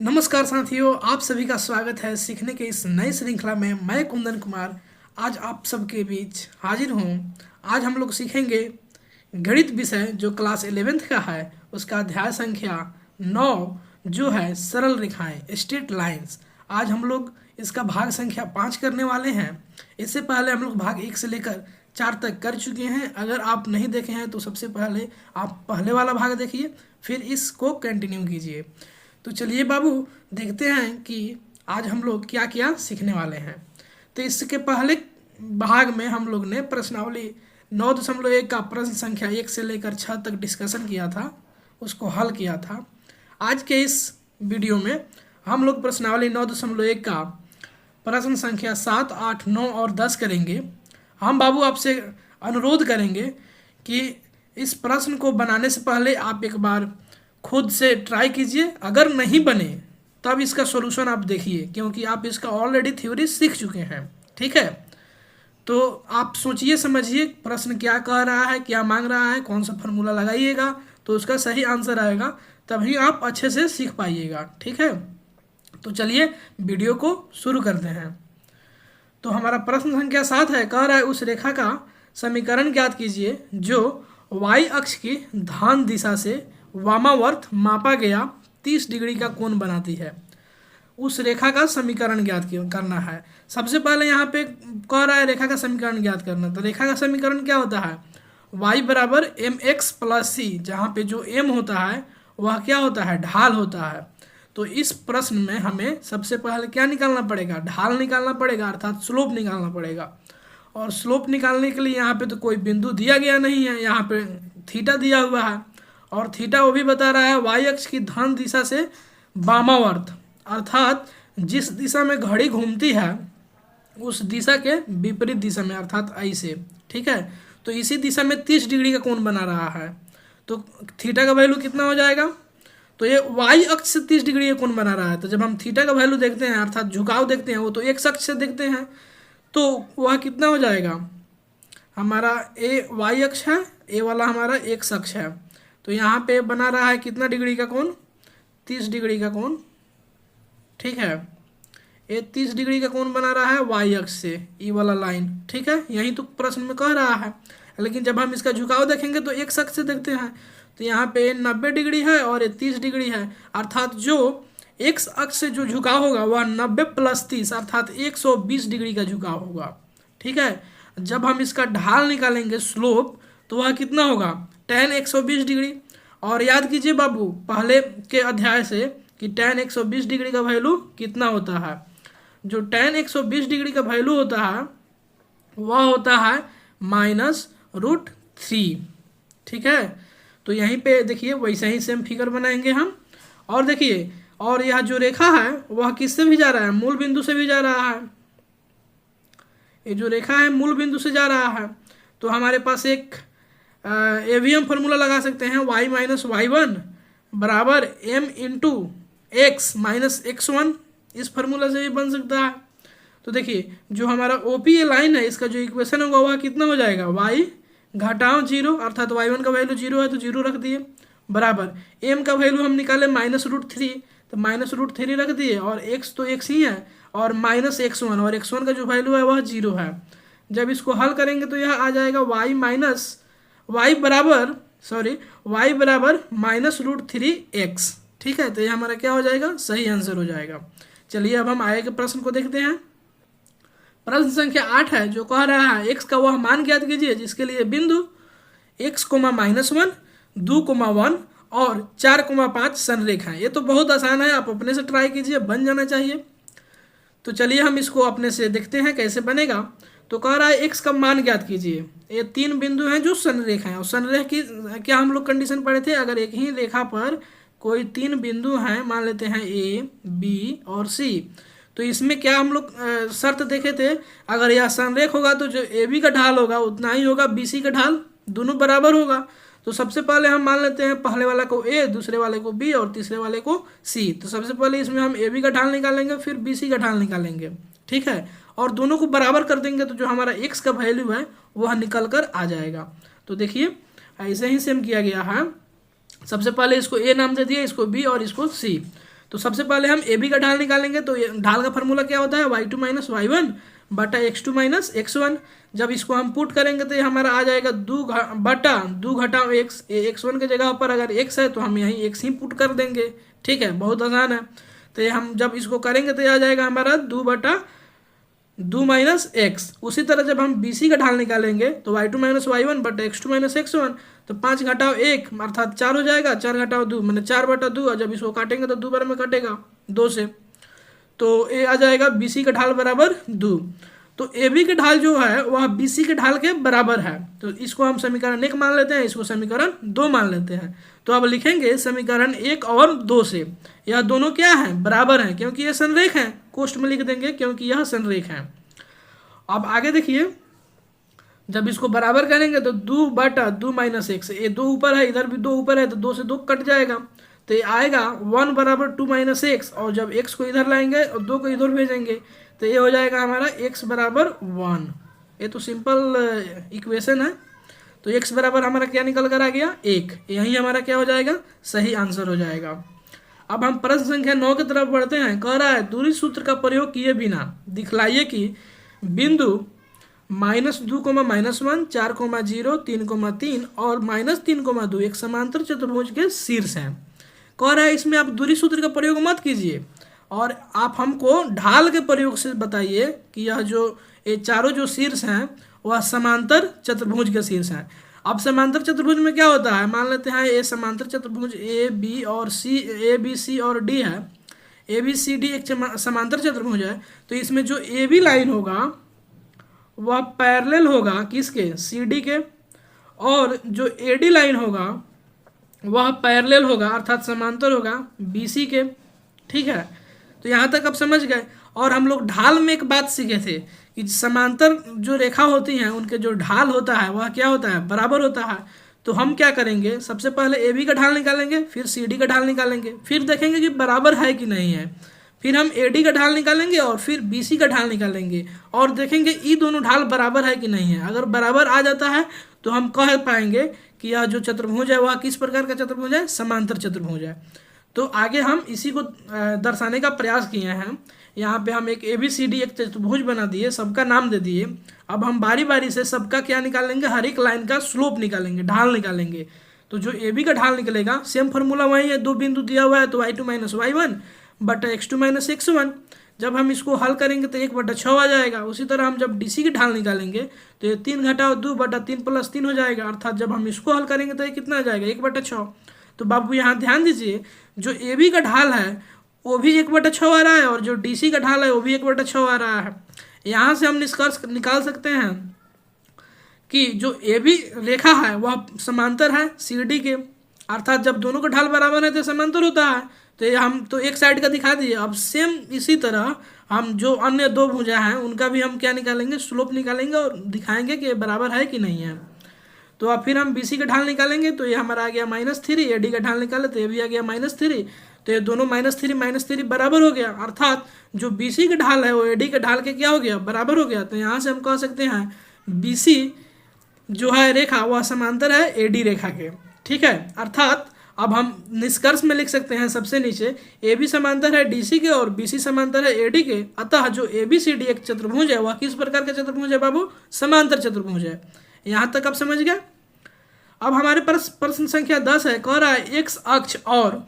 नमस्कार साथियों, आप सभी का स्वागत है सीखने के इस नई श्रृंखला में। मैं कुंदन कुमार आज आप सबके बीच हाजिर हूँ। आज हम लोग सीखेंगे गणित विषय जो क्लास 11th का है, उसका अध्याय संख्या 9 जो है सरल रेखाएं, स्ट्रेट लाइंस। आज हम लोग इसका भाग संख्या 5 करने वाले हैं। इससे पहले हम लोग भाग 1 से लेकर 4 तक कर चुके हैं। अगर आप नहीं देखे हैं तो सबसे पहले आप पहले वाला भाग देखिए, फिर इसको कंटिन्यू कीजिए। तो चलिए बाबू, देखते हैं कि आज हम लोग क्या क्या सीखने वाले हैं। तो इसके पहले भाग में हम लोग ने प्रश्नावली 9.1 का प्रश्न संख्या 1 से लेकर 6 तक डिस्कशन किया था, उसको हल किया था। आज के इस वीडियो में हम लोग प्रश्नावली 9.1 का प्रश्न संख्या 7, 8, 9 और 10 करेंगे। हम बाबू आपसे अनुरोध करेंगे कि इस प्रश्न को बनाने से पहले आप एक बार खुद से ट्राई कीजिए। अगर नहीं बने तब इसका सॉल्यूशन आप देखिए, क्योंकि आप इसका ऑलरेडी थ्योरी सीख चुके हैं। ठीक है, तो आप सोचिए समझिए प्रश्न क्या कह रहा है, क्या मांग रहा है, कौन सा फार्मूला लगाइएगा तो उसका सही आंसर आएगा, तभी आप अच्छे से सीख पाइएगा। ठीक है, तो चलिए वीडियो को शुरू करते हैं। तो हमारा प्रश्न संख्या 7 है, कह रहा है उस रेखा का समीकरण ज्ञात कीजिए जो y अक्ष की धान दिशा से वामावर्त मापा गया 30 डिग्री का कोण बनाती है। उस रेखा का समीकरण ज्ञात करना है। सबसे पहले यहाँ पे कह रहा है रेखा का समीकरण ज्ञात करना। तो रेखा का समीकरण क्या होता है? y बराबर एम एक्स प्लस सी, जहाँ पे जो m होता है वह क्या होता है? ढाल होता है। तो इस प्रश्न में हमें सबसे पहले क्या निकालना पड़ेगा? ढाल निकालना पड़ेगा, अर्थात स्लोप निकालना पड़ेगा। और स्लोप निकालने के लिए यहाँ पे तो कोई बिंदु दिया गया नहीं है, यहाँ पे थीटा दिया हुआ है और थीटा वो भी बता रहा है y अक्ष की धन दिशा से वामावर्त, अर्थात जिस दिशा में घड़ी घूमती है उस दिशा के विपरीत दिशा में, अर्थात ऐसे। ठीक है, तो इसी दिशा में 30 डिग्री का कोण बना रहा है। तो थीटा का वैल्यू कितना हो जाएगा? तो ये y अक्ष से 30 डिग्री का कोण बना रहा है। तो जब हम थीटा का वैल्यू देखते हैं, अर्थात झुकाव देखते हैं, वो तो x अक्ष से देखते हैं, तो वह कितना हो जाएगा? हमारा ए y अक्ष है, ए वाला हमारा x अक्ष है। तो यहाँ पे बना रहा है कितना डिग्री का कोण? 30 डिग्री का कोण। ठीक है, ये 30 डिग्री का कोण बना रहा है y अक्ष से, ई वाला लाइन। ठीक है, यही तो प्रश्न में कह रहा है। लेकिन जब हम इसका झुकाव देखेंगे तो x अक्ष से देखते हैं, तो यहाँ पे 90 डिग्री है और ये 30 डिग्री है, अर्थात जो x अक्ष से जो झुकाव होगा वह 90 प्लस 30 अर्थात 120 डिग्री का झुकाव होगा। ठीक है, जब हम इसका ढाल निकालेंगे स्लोप, तो वह कितना होगा? tan 120 degree. और याद कीजिए बाबू पहले के अध्याय से कि tan 120 डिग्री का वैल्यू कितना होता है। जो tan 120 डिग्री का वैल्यू होता है वह होता है -√3। ठीक है, तो यहीं पे देखिए वैसे ही सेम फिगर बनाएंगे हम। और देखिए, और यह जो रेखा है वह किससे भी जा रहा है? मूल बिंदु से भी जा रहा है। ये जो रेखा है मूल बिंदु से जा रहा है। तो हमारे पास एक एवीएम फार्मूला लगा सकते हैं, y माइनस y1 बराबर m into x minus x1। इस फार्मूला से भी बन सकता है। तो देखिए जो हमारा OPA लाइन है, इसका जो इक्वेशन होगा वह कितना हो जाएगा? y घटाओ 0, अर्थात y1 का वैल्यू 0 है तो 0 रख दिए, बराबर m का वैल्यू हम निकाले -√3, तो -√3 रख दिए, और x तो x ही है, और -x1, और x1 का जो वैल्यू है वह 0 है। जब इसको हल करेंगे तो यह आ जाएगा y बराबर -√3x। ठीक है, तो ये हमारा क्या हो जाएगा? सही आंसर हो जाएगा। चलिए अब हम आगे के प्रश्न को देखते हैं। प्रश्न संख्या 8 है, जो कह रहा है x का वह मान ज्ञात कीजिए जिसके लिए बिंदु x, -1, 2, 1 और 4, 5 संरेखा है। ये तो बहुत आसान है, आप अपने से ट्राई कीजिए, बन जाना चाहिए। तो चलिए हम इसको अपने से देखते हैं कैसे बनेगा। तो कह रहा है x का मान ज्ञात कीजिए। ये 3 बिंदु हैं जो संरेखा हैं, और संरेख की क्या हम लोग कंडीशन पढ़े थे? अगर एक ही रेखा पर कोई 3 बिंदु हैं, मान लेते हैं A, B और C, तो इसमें क्या हम लोग शर्त देखे थे? अगर यह संरेख होगा तो जो AB का ढाल होगा उतना ही होगा BC का ढाल, दोनों बराबर होगा। तो सबसे पहले हम मान लेते हैं पहले वाला को A, दूसरे वाले को B और तीसरे वाले को C। तो सबसे पहले इसमें हम AB का ढाल निकालेंगे, फिर BC का ढाल निकालेंगे। ठीक है, और दोनों को बराबर कर देंगे तो जो हमारा x का वैल्यू है वह निकल कर आ जाएगा। तो देखिए ऐसे ही सेम किया गया है। सबसे पहले इसको A नाम दे दिया, इसको B और इसको C। तो सबसे पहले हम ए बी का ढाल निकालेंगे। तो ढाल का फॉर्मूला क्या होता है, y2 माइनस वाई वन बटा x2 माइनस x1। जब इसको हम पुट करेंगे तो ये हमारा आ जाएगा बटा 2 घटाओ x। x1 के जगह पर अगर x है तो हम यहीं x ही पुट कर देंगे। ठीक है, बहुत आसान है। तो ये हम जब इसको करेंगे तो ये आ जाएगा हमारा 2 बटा 2 माइनस एक्स। उसी तरह जब हम बी सी का ढाल निकालेंगे तो y2 माइनस वाई वन बटा x2 माइनस x1। तो 5 घटाओ 1 अर्थात 4 हो जाएगा, 4 घटाओ 2 मैंने 4 बटा 2। और जब इसको काटेंगे तो 2 बार में कटेगा 2 से, तो ये आ जाएगा बी सी का ढाल बराबर 2। तो ए बी के ढाल जो है वह बी सी के ढाल के बराबर है। तो इसको हम समीकरण 1 मान लेते हैं, इसको समीकरण 2 मान लेते हैं। तो अब लिखेंगे समीकरण 1 और 2 से यह दोनों क्या है, बराबर हैं, क्योंकि ये संरेख हैं। कोष्ठ में लिख देंगे क्योंकि यह संरेख है। अब आगे देखिए, जब इसको बराबर करेंगे तो 2 बटा 2 माइनस एक्स, ये 2 ऊपर है, इधर भी 2 ऊपर है, तो 2 से 2 कट जाएगा। तो ये आएगा 1 बराबर 2 माइनस एक्स। और जब x को इधर लाएंगे और 2 को इधर भेजेंगे तो ये हो जाएगा हमारा x बराबर 1। ये तो सिंपल इक्वेशन है। तो x बराबर हमारा क्या निकल कर आ गया, 1। यही हमारा क्या हो जाएगा, सही आंसर हो जाएगा। अब हम प्रश्न संख्या 9 की तरफ बढ़ते हैं। कह रहा है दूरी सूत्र का प्रयोग किए बिना दिखलाइए कि बिंदु -2, -1, 4, 0, 3, 3 और -3, 2 एक समांतर चतुर्भुज के शीर्ष हैं। कह रहा है इसमें आप दूरी सूत्र का प्रयोग मत कीजिए और आप हमको ढाल के प्रयोग से बताइए कि यह जो ये चारों जो शीर्ष हैं वह समांतर चतुर्भुज के शीर्ष हैं। अब समांतर चतुर्भुज में क्या होता है, मान लेते हैं ये समांतर चतुर्भुज ए बी सी और डी है। ए बी सी डी एक समांतर चतुर्भुज है। तो इसमें जो ए बी लाइन होगा वह पैरेलल होगा किसके, सी डी के, और जो ए डी लाइन होगा वह पैरेलल होगा अर्थात समांतर होगा बी सी के। ठीक है, तो यहाँ तक आप समझ गए। और हम लोग ढाल में एक बात सीखे थे कि समांतर जो रेखा होती हैं उनके जो ढाल होता है वह क्या होता है, बराबर होता है। तो हम क्या करेंगे, सबसे पहले ए बी का ढाल निकालेंगे, फिर सी डी का ढाल निकालेंगे, फिर देखेंगे कि बराबर है कि नहीं है, फिर हम ए डी का ढाल निकालेंगे और फिर बी सी का ढाल निकालेंगे और देखेंगे ये दोनों ढाल बराबर है कि नहीं है। अगर बराबर आ जाता है तो हम कह पाएंगे कि यह जो चतुर्भुज है वह किस प्रकार का चतुर्भुज है, समांतर चतुर्भुज है। तो आगे हम इसी को दर्शाने का प्रयास किए हैं। यहाँ पे हम एक ए बी सी डी एक चतुर्भुज बना दिए, सबका नाम दे दिए। अब हम बारी बारी से सबका क्या निकालेंगे, हर एक लाइन का स्लोप निकालेंगे, ढाल निकालेंगे। तो जो ए बी का ढाल निकलेगा सेम फार्मूला वही है, 2 बिंदु दिया हुआ है तो y2 माइनस वाई वन बटा x2 माइनस x1। जब हम इसको हल करेंगे तो 1 बटा 6 आ जाएगा। उसी तरह हम जब डी सी की ढाल निकालेंगे तो ये 3 घटाओ 2 बटा 3 प्लस 3 हो जाएगा, अर्थात जब हम इसको हल करेंगे तो ये कितना आ जाएगा, 1 बटा 6। तो बाबू यहाँ ध्यान दीजिए, जो ए बी का ढाल है वो भी 1 बटा 6 आ रहा है और जो डी सी का ढाल है वो भी 1 बटा 6 आ रहा है। यहाँ से हम निष्कर्ष निकाल सकते हैं कि जो ए बी रेखा है वह समांतर है सी डी के, अर्थात जब दोनों का ढाल बराबर है तो समांतर होता है। तो ये हम तो एक साइड का दिखा दिए। अब सेम इसी तरह हम जो अन्य 2 भुजा हैं उनका भी हम क्या निकालेंगे, स्लोप निकालेंगे और दिखाएंगे कि ये बराबर है कि नहीं है। तो अब फिर हम बी सी का ढाल निकालेंगे तो ये हमारा आ गया -3, ए डी का ढाल निकाले तो ये भी आ गया -3। तो ये दोनों -3 बराबर हो गया, अर्थात जो बी सी का ढाल है वो ए डी के ढाल के क्या हो गया, बराबर हो गया। तो यहाँ से हम कह सकते हैं बी सी जो है रेखा वह समांतर है ए डी रेखा के। ठीक है, अर्थात अब हम निष्कर्ष में लिख सकते हैं सबसे नीचे ए बी समांतर है डी सी के और बी सी समांतर है ए डी के। अतः जो ए बी सी डी एक चतुर्भुज है वह किस प्रकार का चतुर्भुज है बाबू, समांतर चतुर्भुज है। यहाँ तक आप समझ गए। अब हमारे पास प्रश्न संख्या 10 है। कह रहा है एक्स अक्ष और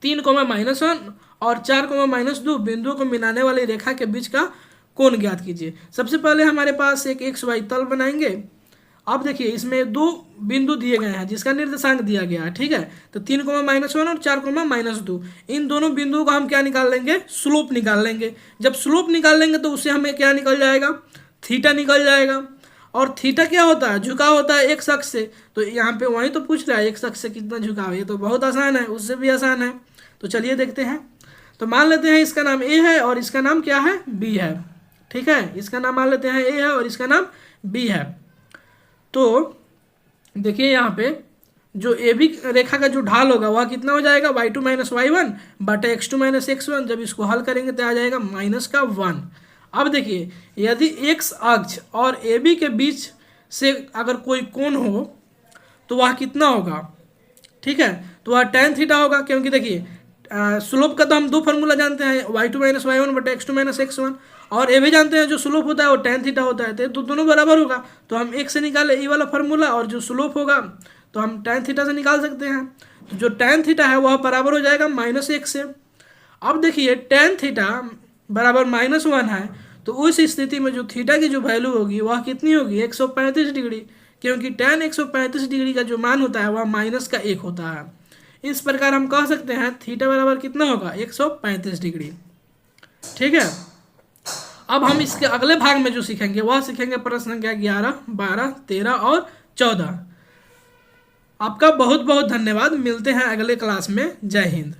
3, -1 और 4, -2 बिंदुओं को मिलाने वाली रेखा के बीच का कोण ज्ञात कीजिए। सबसे पहले हमारे पास एक XY तल बनाएंगे। अब देखिए इसमें 2 बिंदु दिए गए हैं जिसका निर्देशांक दिया गया है। ठीक है, तो 3, -1 और 4, -2 इन दोनों बिंदुओं का हम क्या निकाल लेंगे, स्लोप निकाल लेंगे। जब स्लोप निकाल लेंगे तो उससे हमें क्या निकल जाएगा, थीटा निकल जाएगा। और थीटा क्या होता है, झुकाव होता है एक्स अक्ष से। तो यहाँ पे वही तो पूछ रहा है एक्स अक्ष से कितना झुकाव, ये तो बहुत आसान है, उससे भी आसान है। तो चलिए देखते हैं। तो मान लेते हैं इसका नाम ए है और इसका नाम क्या है, बी है। ठीक है, इसका नाम मान लेते हैं ए है और इसका नाम बी है। तो देखिए यहाँ पे जो ए बी रेखा का जो ढाल होगा वह कितना हो जाएगा, y2 माइनस वाई वन बटा x2 माइनस x1। जब इसको हल करेंगे तो आ जाएगा -1। अब देखिए यदि x अक्ष और ए बी के बीच से अगर कोई कोण हो तो वह कितना होगा, ठीक है, तो वह tan थीटा होगा। क्योंकि देखिए स्लोप का तो हम दो फार्मूला जानते हैं, y2 माइनस वाई वन बटा x2 माइनस x1, और ये भी जानते हैं जो स्लोप होता है वो tan थीटा होता है, तो दोनों बराबर होगा, तो हम एक से निकाले ये वाला फार्मूला, और जो स्लोप होगा तो हम tan थीटा से निकाल सकते हैं। तो जो tan थीटा है वह बराबर हो जाएगा -1 से। अब देखिए tan थीटा बराबर -1 है, तो उस स्थिति में जो थीटा की जो वैल्यू होगी वह कितनी होगी, 135 डिग्री, क्योंकि tan 135 डिग्री का जो मान होता है वह -1 होता है। इस प्रकार हम कह सकते हैं थीटा बराबर कितना होगा, 135 डिग्री। ठीक है, अब हम इसके अगले भाग में जो सीखेंगे वह सीखेंगे प्रश्न संख्या 11, 12, 13 और 14। आपका बहुत बहुत धन्यवाद, मिलते हैं अगले क्लास में। जय हिंद।